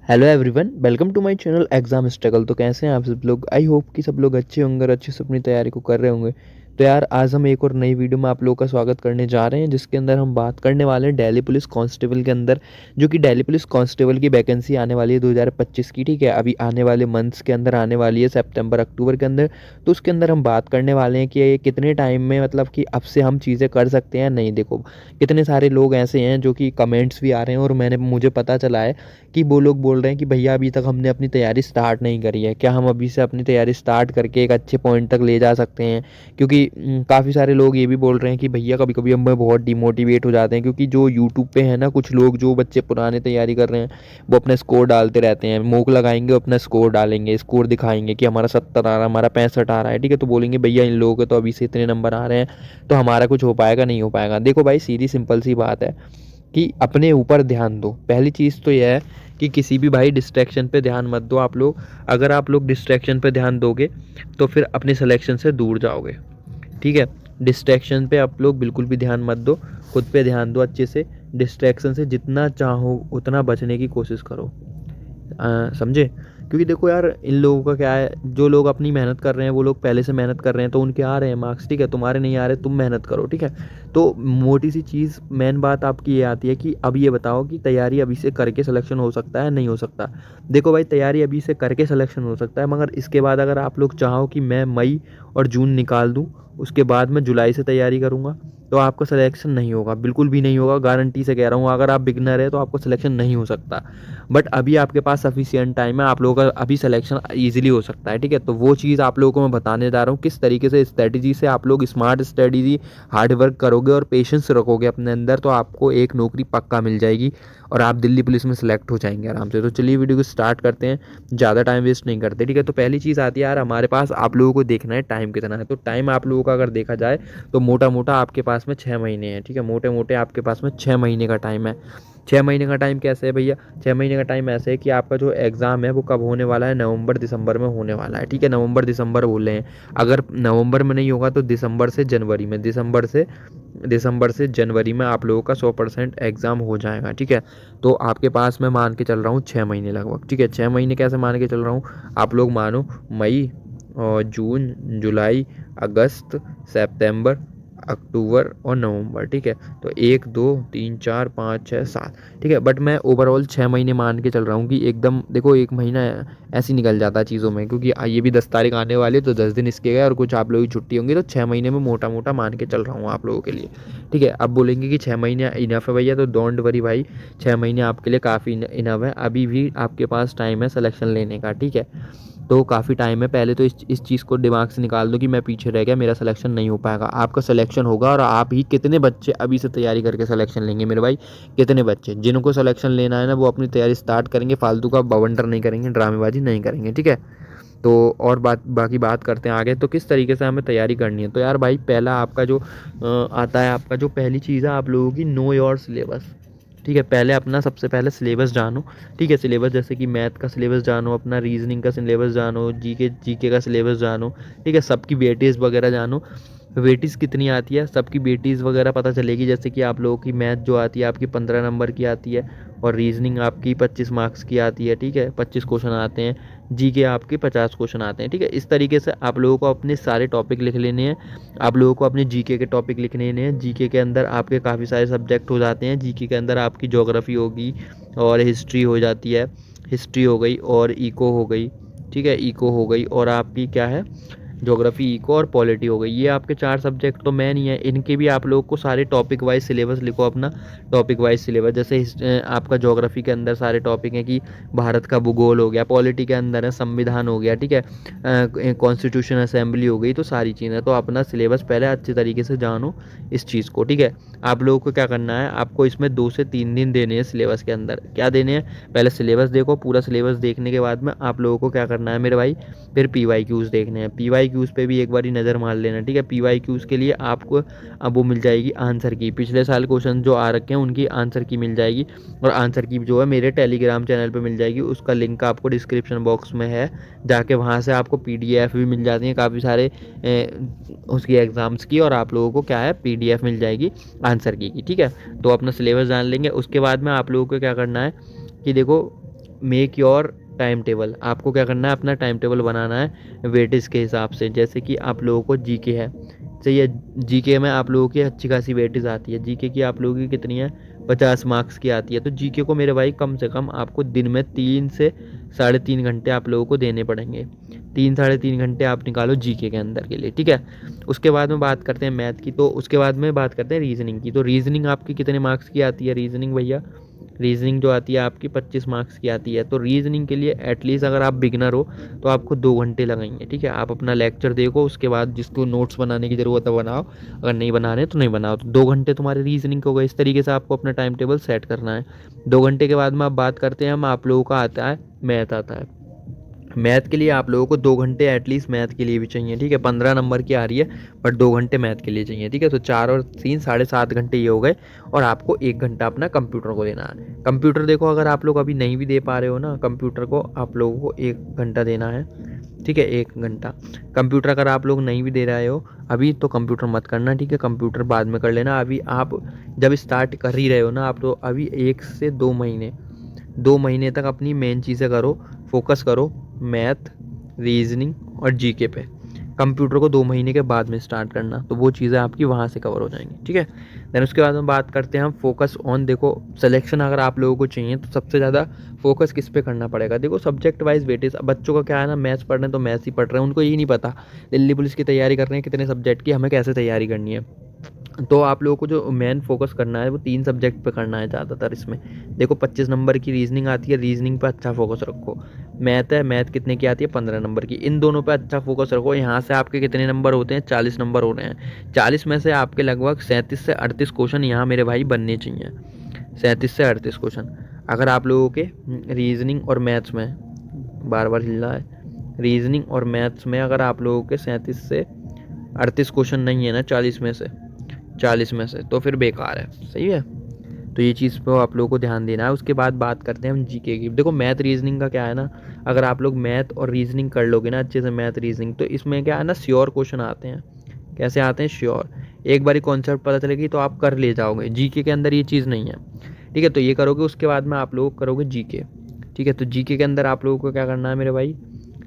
Hello everyone, welcome to my channel exam struggle. तो कैसे हैं आप सब लोग? आई होप कि सब लोग अच्छे होंगे और अच्छे से अपनी तैयारी को कर रहे होंगे। तो यार आज हम एक और नई वीडियो में आप लोगों का स्वागत करने जा रहे हैं, जिसके अंदर हम बात करने वाले हैं दिल्ली पुलिस कांस्टेबल के अंदर, जो कि दिल्ली पुलिस कांस्टेबल की वैकेंसी आने वाली है 2025 की। ठीक है, अभी आने वाले मंथ्स के अंदर आने वाली है, सितंबर अक्टूबर के अंदर। तो उसके अंदर हम बात करने वाले हैं कि ये कितने टाइम में, मतलब कि अब से हम चीज़ें कर सकते हैं। नहीं, देखो कितने सारे लोग ऐसे हैं जो कि कमेंट्स भी आ रहे हैं और मुझे पता चला है कि वो लोग बोल रहे हैं कि भैया अभी तक हमने अपनी तैयारी स्टार्ट नहीं करी है, क्या हम अभी से अपनी तैयारी स्टार्ट करके एक अच्छे पॉइंट तक ले जा सकते हैं? क्योंकि काफ़ी सारे लोग ये भी बोल रहे हैं कि भैया कभी कभी हम बहुत डिमोटिवेट हो जाते हैं, क्योंकि जो यूट्यूब पे है ना, कुछ लोग जो बच्चे पुराने तैयारी कर रहे हैं वो अपना स्कोर डालते रहते हैं। मोक लगाएंगे, अपना स्कोर डालेंगे, स्कोर दिखाएंगे कि हमारा 70 आ रहा है, हमारा 65 आ रहा है। ठीक है, तो बोलेंगे भैया इन लोगों के तो अभी से इतने नंबर आ रहे हैं, तो हमारा कुछ हो पाएगा? नहीं हो पाएगा। देखो भाई, सीधी सिंपल सी बात है कि अपने ऊपर ध्यान दो। पहली चीज़ तो यह है कि किसी भी भाई डिस्ट्रैक्शन पे ध्यान मत दो आप लोग। अगर आप लोग डिस्ट्रैक्शन पे ध्यान दोगे तो फिर अपने सिलेक्शन से दूर जाओगे। ठीक है, डिस्ट्रैक्शन पे आप लोग बिल्कुल भी ध्यान मत दो, खुद पे ध्यान दो अच्छे से। डिस्ट्रैक्शन से जितना चाहो उतना बचने की कोशिश करो, समझे? क्योंकि देखो यार, इन लोगों का क्या है, जो लोग अपनी मेहनत कर रहे हैं वो लोग पहले से मेहनत कर रहे हैं तो उनके आ रहे हैं मार्क्स। ठीक है, तुम्हारे नहीं आ रहे, तुम मेहनत करो। ठीक है, तो मोटी सी चीज़, मेन बात आपकी ये आती है कि अब ये बताओ कि तैयारी अभी से करके सिलेक्शन हो सकता है नहीं हो सकता? देखो भाई, तैयारी अभी से करके सिलेक्शन हो सकता है, मगर इसके बाद अगर आप लोग चाहो कि मैं मई और जून निकाल दूँ, उसके बाद मैं जुलाई से तैयारी करूँगा, तो आपका सिलेक्शन नहीं होगा, बिल्कुल भी नहीं होगा। गारंटी से कह रहा हूँ, अगर आप बिगनर है तो आपका सिलेक्शन नहीं हो सकता। बट अभी आपके पास सफिशियंट टाइम है, आप लोगों का अभी सिलेक्शन ईजिली हो सकता है। ठीक है, तो वो चीज़ आप लोगों को मैं बताने जा रहा हूँ, किस तरीके से स्ट्रेटजी से आप लोग स्मार्ट स्ट्रेटजी, हार्ड वर्क करोगे और पेशेंस रखोगे अपने अंदर, तो आपको एक नौकरी पक्का मिल जाएगी और आप दिल्ली पुलिस में सेलेक्ट हो जाएंगे आराम से। तो चलिए वीडियो को स्टार्ट करते हैं, ज़्यादा टाइम वेस्ट नहीं करते। ठीक है, तो पहली चीज़ आती है यार, हमारे पास आप लोगों को देखना है टाइम कितना है। तो टाइम आप लोगों का अगर देखा जाए तो मोटा मोटा आपके पास में 6 महीने हैं। ठीक है, मोटे मोटे आपके पास में 6 महीने का टाइम है। 6 महीने का टाइम कैसे है भैया? 6 महीने का टाइम ऐसे है कि आपका जो एग्ज़ाम है वो कब होने वाला है? नवंबर दिसंबर में होने वाला है। ठीक है, नवंबर दिसंबर बोल रहे हैं। अगर नवंबर में नहीं होगा तो दिसंबर से जनवरी में, दिसंबर से जनवरी में आप लोगों का 100% एग्ज़ाम हो जाएगा। ठीक है, तो आपके पास मैं मान के चल रहा हूँ 6 महीने लगभग। ठीक है, 6 महीने कैसे मान के चल रहा हूँ? आप लोग मानो मई और जून, जुलाई, अगस्त, सितंबर, अक्टूबर और नवंबर। ठीक है, तो 1 2 3 4 5 6 7। ठीक है, बट मैं ओवरऑल 6 महीने मान के चल रहा हूँ कि एकदम देखो, एक महीना ऐसे ही निकल जाता है चीज़ों में, क्योंकि ये भी 10 तारीख आने वाली है तो 10 दिन इसके गए और कुछ आप लोगों की छुट्टी होंगी, तो 6 महीने में मोटा मोटा मान के चल रहा हूँ आप लोगों के लिए। ठीक है, अब बोलेंगे कि 6 महीने इनफ है भैया, तो डोंट वरी भाई, 6 महीने आपके लिए काफ़ी इनफ है। अभी भी आपके पास टाइम है सिलेक्शन लेने का। ठीक है, तो काफ़ी टाइम है। पहले तो इस चीज़ को दिमाग से निकाल दो कि मैं पीछे रह गया, मेरा सिलेक्शन नहीं हो पाएगा। आपका सिलेक्शन होगा, और आप ही कितने बच्चे अभी से तैयारी करके सिलेक्शन लेंगे मेरे भाई? कितने बच्चे जिनको सिलेक्शन लेना है ना, वो अपनी तैयारी स्टार्ट करेंगे, फालतू का बवंडर नहीं करेंगे, ड्रामेबाजी नहीं करेंगे। ठीक है, तो और बाकी बात करते हैं आगे, तो किस तरीके से हमें तैयारी करनी है। तो यार भाई, पहला आपका जो आता है, आपका जो पहली चीज़ है आप लोगों की, नो योर सिलेबस। ठीक है, पहले अपना सबसे पहले सिलेबस जानो। ठीक है, सिलेबस जैसे कि मैथ का सिलेबस जानो, अपना रीजनिंग का सिलेबस जानो, जीके का सिलेबस जानो। ठीक है, सबकी वेटेज वगैरह जानो, वेटेज कितनी आती है सबकी वेटेज वगैरह पता चलेगी। जैसे कि आप लोगों की मैथ जो आती है आपकी 15 नंबर की आती है, और रीजनिंग आपकी 25 मार्क्स की आती है। ठीक है, 25 क्वेश्चन आते हैं। जीके आपके 50 क्वेश्चन आते हैं। ठीक है, इस तरीके से आप लोगों को अपने सारे टॉपिक लिख लेने हैं। आप लोगों को अपने जीके के टॉपिक लिख लेने हैं। जीके के अंदर आपके काफ़ी सारे सब्जेक्ट हो जाते हैं। जीके के अंदर आपकी ज्योग्राफी होगी और हिस्ट्री हो जाती है, हिस्ट्री हो गई और इको हो गई। ठीक है, इको हो गई और आपकी क्या है, ज्योग्राफी, इको और पॉलिटी हो गई। ये आपके 4 सब्जेक्ट तो मेन ही है। इनके भी आप लोगों को सारे टॉपिक वाइज सिलेबस लिखो अपना, टॉपिक वाइज सिलेबस। जैसे आपका ज्योग्राफी के अंदर सारे टॉपिक हैं कि भारत का भूगोल हो गया, पॉलिटी के अंदर है संविधान हो गया। ठीक है, कॉन्स्टिट्यूशन असेंबली हो गई, तो सारी चीज़ें। तो अपना सिलेबस पहले अच्छे तरीके से जानो इस चीज़ को। ठीक है, आप लोगों को क्या करना है, आपको इसमें 2 से 3 दिन देने हैं सिलेबस के अंदर। क्या देने हैं? पहले सिलेबस देखो, पूरा सिलेबस देखने के बाद में आप लोगों को क्या करना है मेरे भाई, फिर PYQs देखने हैं। PYQs पे भी एक बारी नज़र मार लेना। ठीक है, PYQs के लिए आपको अब वो मिल जाएगी आंसर की, पिछले साल क्वेश्चन जो आ रखे हैं उनकी आंसर की मिल जाएगी। और आंसर की जो है मेरे टेलीग्राम चैनल पे मिल जाएगी, उसका लिंक आपको डिस्क्रिप्शन बॉक्स में है, जाके वहाँ से आपको PDF भी मिल जाती है काफ़ी सारे उसकी एग्ज़ाम्स की, और आप लोगों को क्या है, PDF मिल जाएगी आंसर की। ठीक है, तो अपना सिलेबस जान लेंगे। उसके बाद में आप लोगों को क्या करना है कि देखो, मेक योर टाइम टेबल। आपको क्या करना है, अपना टाइम टेबल बनाना है वेटेज के हिसाब से। जैसे कि आप लोगों को जीके है, चाहिए जीके में आप लोगों की अच्छी खासी वेटेज आती है। जीके की आप लोगों की कितनी है, 50 मार्क्स की आती है। तो जीके को मेरे भाई कम से कम आपको दिन में 3 से 3.5 घंटे आप लोगों को देने पड़ेंगे। 3 3.5 घंटे आप निकालो जीके के अंदर के लिए, ठीक है। उसके बाद में बात करते हैं मैथ की, तो उसके बाद में बात करते हैं रीजनिंग की। तो रीजनिंग आपकी कितने मार्क्स की आती है रीजनिंग भैया, रीजनिंग जो आती है आपकी 25 मार्क्स की आती है। तो रीजनिंग के लिए एटलीस्ट अगर आप बिगनर हो तो आपको 2 घंटे लगेंगे, ठीक है। आप अपना लेक्चर देखो, उसके बाद जिसको नोट्स बनाने की ज़रूरत है बनाओ, अगर नहीं बना रहे तो नहीं बनाओ। तो 2 घंटे तुम्हारे रीजनिंग को गए। इस तरीके से आपको अपना टाइम टेबल सेट करना है। 2 घंटे के बाद में आप बात करते हैं हम, आप लोगों का आता है मैथ आता है। मैथ के लिए आप लोगों को 2 घंटे एटलीस्ट मैथ के लिए भी चाहिए, ठीक है। 15 नंबर की आ रही है, बट 2 घंटे मैथ के लिए चाहिए, ठीक है। तो 4 और 3 7.5 घंटे ये हो गए। और आपको 1 घंटा अपना कंप्यूटर को देना है। कंप्यूटर देखो, अगर आप लोग अभी नहीं भी दे पा रहे हो ना कंप्यूटर को, आप लोगों को 1 घंटा देना है, ठीक है। 1 घंटा कंप्यूटर अगर आप लोग नहीं भी दे रहे हो अभी, तो कंप्यूटर मत करना, ठीक है। कंप्यूटर बाद में कर लेना। अभी आप जब स्टार्ट कर ही रहे हो ना आप, तो अभी 1 से 2 महीने तक अपनी मेन चीज़ें करो, फोकस करो मैथ, रीजनिंग और जीके पे। कंप्यूटर को 2 महीने के बाद में स्टार्ट करना, तो वो चीज़ें आपकी वहाँ से कवर हो जाएंगी, ठीक है। देन उसके बाद में बात करते हैं हम फोकस ऑन। देखो सिलेक्शन अगर आप लोगों को चाहिए तो सबसे ज़्यादा फोकस किस पे करना पड़ेगा। देखो सब्जेक्ट वाइज वेटेज, बच्चों का क्या है ना, मैथ्स पढ़ रहे हैं तो मैथ्स ही पढ़ रहे हैं, उनको यही नहीं पता दिल्ली पुलिस की तैयारी कर रहे हैं कितने सब्जेक्ट की, हमें कैसे तैयारी करनी है। तो आप लोगों को जो मेन फोकस करना है वो 3 सब्जेक्ट पे करना है ज़्यादातर इसमें। देखो 25 नंबर की रीजनिंग आती है, रीजनिंग पे अच्छा फोकस रखो। मैथ है, मैथ कितने की आती है, 15 नंबर की। इन दोनों पे अच्छा फोकस रखो। यहाँ से आपके कितने नंबर होते हैं, 40 नंबर हो रहे हैं। 40 में से आपके लगभग 37 से 38 क्वेश्चन यहाँ मेरे भाई बनने चाहिए। 37 से 38 क्वेश्चन अगर आप लोगों के रीजनिंग और मैथ्स में, बार बार हिल रहा है, रीजनिंग और मैथ्स में अगर आप लोगों के 37 से 38 क्वेश्चन नहीं है ना 40 में से, तो फिर बेकार है, सही है। तो ये चीज़ पे आप लोगों को ध्यान देना है। उसके बाद बात करते हैं हम जीके की। देखो मैथ रीजनिंग का क्या है ना, अगर आप लोग मैथ और रीजनिंग कर लोगे ना अच्छे से, मैथ रीजनिंग, तो इसमें क्या है ना, श्योर क्वेश्चन आते हैं। कैसे आते हैं, श्योर। एक बार कॉन्सेप्ट पता चलेगी तो आप कर ले जाओगे। जीके के अंदर ये चीज़ नहीं है, ठीक है। तो ये करोगे, उसके बाद में आप लोग करोगे जीके, ठीक है। तो जीके के अंदर आप लोगों को क्या करना है मेरे भाई,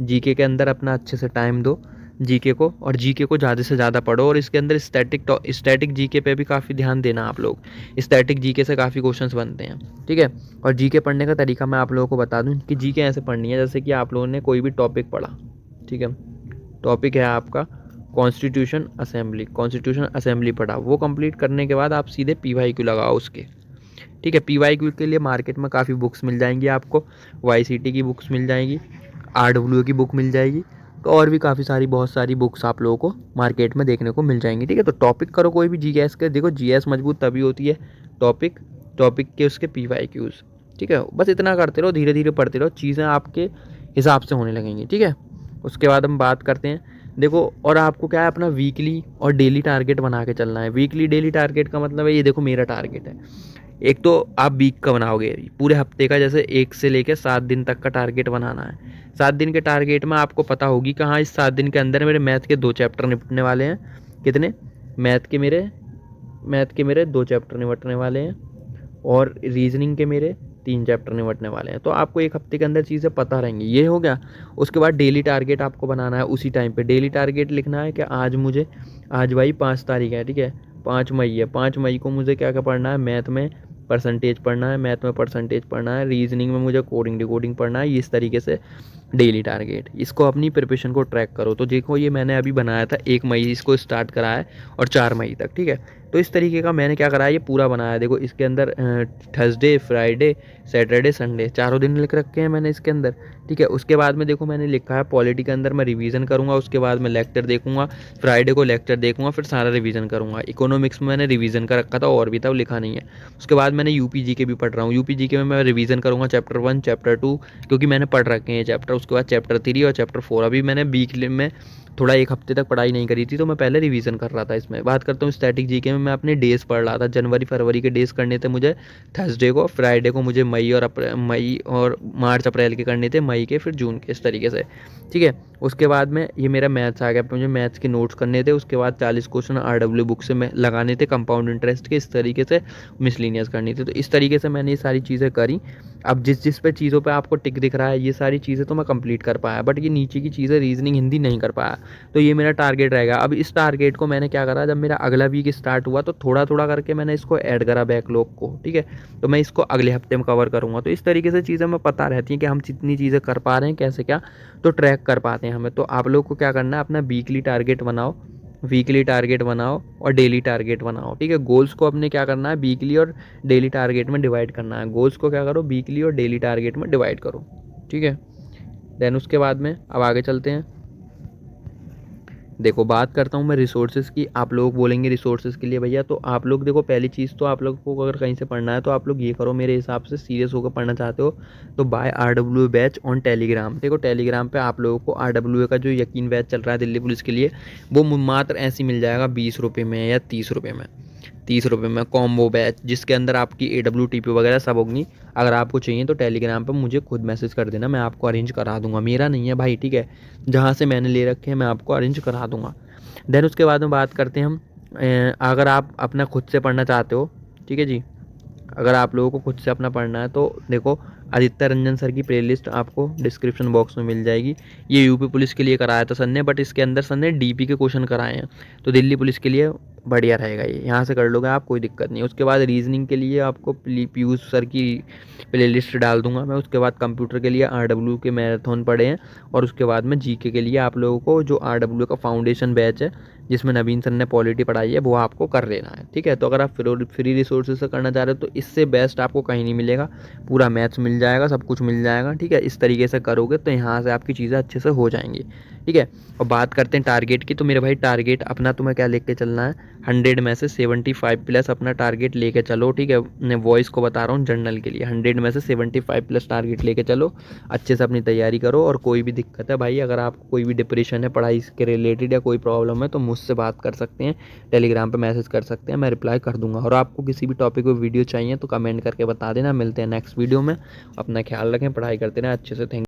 जीके के अंदर अपना अच्छे से टाइम दो जीके को, और जीके को ज़्यादा से ज़्यादा पढ़ो। और इसके अंदर स्टैटिक जीके पे भी काफ़ी ध्यान देना आप लोग। स्टैटिक जीके से काफ़ी क्वेश्चंस बनते हैं, ठीक है। और जीके पढ़ने का तरीका मैं आप लोगों को बता दूं कि जीके ऐसे पढ़नी है जैसे कि आप लोगों ने कोई भी टॉपिक पढ़ा, ठीक है। टॉपिक है आपका कॉन्स्टिट्यूशन असेंबली पढ़ा, वो कंप्लीट करने के बाद आप सीधे PYQ लगाओ उसके, ठीक है। PYQ के लिए मार्केट में काफ़ी बुक्स मिल जाएंगी आपको। YCT की बुक्स मिल जाएंगी, RWA की बुक मिल जाएगी, तो और भी काफ़ी सारी बहुत सारी बुक्स आप लोगों को मार्केट में देखने को मिल जाएंगी, ठीक है। तो टॉपिक करो कोई भी GS के। देखो GS मजबूत तभी होती है टॉपिक के उसके PYQs, ठीक है। बस इतना करते रहो, धीरे धीरे पढ़ते रहो, चीज़ें आपके हिसाब से होने लगेंगी, ठीक है। उसके बाद हम बात करते हैं, देखो और आपको क्या है, अपना वीकली और डेली टारगेट बना के चलना है। वीकली डेली टारगेट का मतलब है, ये देखो मेरा टारगेट है, एक तो आप वीक का बनाओगे पूरे हफ्ते का, जैसे 1 से लेकर 7 दिन तक का टारगेट बनाना है। 7 दिन के टारगेट में आपको पता होगी कि हाँ इस 7 दिन के अंदर मेरे मैथ के 2 चैप्टर निपटने वाले हैं। कितने, मैथ के मेरे 2 चैप्टर निपटने वाले हैं, और रीजनिंग के मेरे 3 चैप्टर निपटने वाले हैं। तो आपको 1 हफ्ते के अंदर चीज़ें पता रहेंगी, ये हो गया। उसके बाद डेली टारगेट आपको बनाना है। उसी टाइम पे डेली टारगेट लिखना है कि आज भाई 5 तारीख है, ठीक है, 5 मई है। 5 मई को मुझे क्या क्या पढ़ना है, मैथ में परसेंटेज पढ़ना है, रीजनिंग में मुझे कोडिंग डिकोडिंग पढ़ना है। इस तरीके से डेली टारगेट, इसको अपनी प्रिपरेशन को ट्रैक करो। तो देखो ये मैंने अभी बनाया था, 1 मई इसको स्टार्ट करा है और 4 मई तक, ठीक है। तो इस तरीके का मैंने क्या करा है, ये पूरा बनाया। देखो इसके अंदर थर्सडे, फ्राइडे, सैटरडे, संडे 4 दिन लिख रखे हैं मैंने इसके अंदर, ठीक है। उसके बाद में देखो मैंने लिखा है पॉलिटी के अंदर मैं रिवीजन करूंगा, उसके बाद मैं लेक्चर देखूंगा, फ्राइडे को लेक्चर देखूंगा, फिर सारा रिवीजन करूंगा। इकोनॉमिक्स में मैंने रिवीजन का रखा था, और भी था वो लिखा नहीं है। उसके बाद मैंने यूपी के भी पढ़ रहा हूँ। यूपी के में मैं रिवीजन करूंगा चैप्टर 1, चैप्टर 2, क्योंकि मैंने पढ़ रखे हैं चैप्टर। उसके बाद चैप्टर 3 और चैप्टर 4। अभी मैंने वीकली में थोड़ा 1 हफ्ते तक पढ़ाई नहीं करी थी, तो मैं पहले रिवीजन कर रहा था। इसमें बात करता हूँ स्टैटिक जीके में, मैं अपने डेज पढ़ रहा था। जनवरी फरवरी के डेज करने थे मुझे थर्सडे को, फ्राइडे को मुझे मई और मार्च अप्रैल के करने थे, मई के फिर जून के, इस तरीके से, ठीक है। उसके बाद में ये मेरा मैथ्स आ गया, मुझे मैथ्स के नोट्स करने थे। उसके बाद 40 क्वेश्चन RW बुक से मैं लगाने थे, कंपाउंड इंटरेस्ट के, इस तरीके से मिसलिनियस करनी थी। तो इस तरीके से मैंने ये सारी चीज़ें करी। अब जिस पे चीज़ों पे आपको टिक दिख रहा है, ये सारी चीज़ें तो मैं कंप्लीट कर पाया, बट ये नीचे की चीज़ें रीजनिंग हिंदी नहीं कर पाया। तो ये मेरा टारगेट रहेगा। अब इस टारगेट को मैंने क्या करा, जब मेरा अगला वीक स्टार्ट हुआ तो थोड़ा थोड़ा करके मैंने इसको ऐड करा बैकलॉग को, ठीक है। तो मैं इसको अगले हफ्ते में कवर करूँगा। तो इस तरीके से चीज़ें हमें पता रहती हैं कि हम जितनी चीज़ें कर पा रहे हैं, कैसे क्या तो ट्रैक कर पाते हैं हमें। तो आप लोग को क्या करना है, अपना वीकली टारगेट बनाओ, वीकली टारगेट बनाओ और डेली टारगेट बनाओ, ठीक है। गोल्स को अपने क्या करना है, वीकली और डेली टारगेट में डिवाइड करना है। गोल्स को क्या करो, वीकली और डेली टारगेट में डिवाइड करो, ठीक है। देन उसके बाद में अब आगे चलते हैं। देखो बात करता हूँ मैं रिसोर्सेज की। आप लोग बोलेंगे रिसोर्सेज के लिए भैया, तो आप लोग देखो, पहली चीज़ तो आप लोग को अगर कहीं से पढ़ना है तो आप लोग ये करो, मेरे हिसाब से सीरियस होकर पढ़ना चाहते हो तो by RW batch on Telegram. देखो टेलीग्राम पे आप लोगों को RW का जो यकीन बैच चल रहा है दिल्ली पुलिस के लिए, वो मात्र ऐसे मिल जाएगा 20 रुपये में या 30 रुपये में। 30 रुपये में कॉम्बो बैच, जिसके अंदर आपकी AWTP वगैरह सब होगी। अगर आपको चाहिए तो टेलीग्राम पर मुझे खुद मैसेज कर देना, मैं आपको अरेंज करा दूंगा। मेरा नहीं है भाई, ठीक है, जहाँ से मैंने ले रखे हैं मैं आपको अरेंज करा दूंगा। देन उसके बाद में बात करते हैं हम, अगर आप अपना खुद से पढ़ना चाहते हो, ठीक है जी, अगर आप लोगों को खुद से अपना पढ़ना है तो देखो आदित्य रंजन सर की प्लेलिस्ट आपको डिस्क्रिप्शन बॉक्स में मिल जाएगी। ये यूपी पुलिस के लिए कराया था सर ने, बट इसके अंदर सर ने DP के क्वेश्चन कराए हैं, तो दिल्ली पुलिस के लिए बढ़िया रहेगा ये, यहाँ से कर लोगे आप, कोई दिक्कत नहीं। उसके बाद रीजनिंग के लिए आपको पीयूष सर की प्लेलिस्ट डाल दूंगा मैं। उसके बाद कंप्यूटर के लिए RW के मैराथन पढ़े हैं। और उसके बाद में GK के लिए आप लोगों को जो RW का फाउंडेशन बैच है, जिसमें नवीन सर ने पॉलिटी पढ़ाई है, वो आपको कर लेना है, ठीक है। तो अगर आप फ्री रिसोर्सेज से करना चाह रहे हो तो इससे बेस्ट आपको कहीं नहीं मिलेगा। पूरा मैथ्स मिल जाएगा, सब कुछ मिल जाएगा, ठीक है। इस तरीके से करोगे तो यहाँ से आपकी चीज़ें अच्छे से हो जाएंगी, ठीक है। और बात करते हैं टारगेट की, तो मेरे भाई टारगेट अपना तुम्हें क्या लेके चलना है, 100 में से 75 प्लस अपना टारगेट लेके चलो, ठीक है। मैं वॉइस को बता रहा हूँ, जर्नल के लिए 100 में से 75 प्लस टारगेट लेके चलो। अच्छे से अपनी तैयारी करो। और कोई भी दिक्कत है भाई, अगर आपको कोई भी डिप्रेशन है पढ़ाई के रिलेटेड या कोई प्रॉब्लम है, तो मुझसे बात कर सकते हैं, टेलीग्राम पे मैसेज कर सकते हैं, मैं रिप्लाई कर दूंगा। और आपको किसी भी टॉपिक पर वीडियो चाहिए तो कमेंट करके बता देना। मिलते हैं नेक्स्ट वीडियो में। अपना ख्याल रखें, पढ़ाई करते रहें अच्छे से। थैंक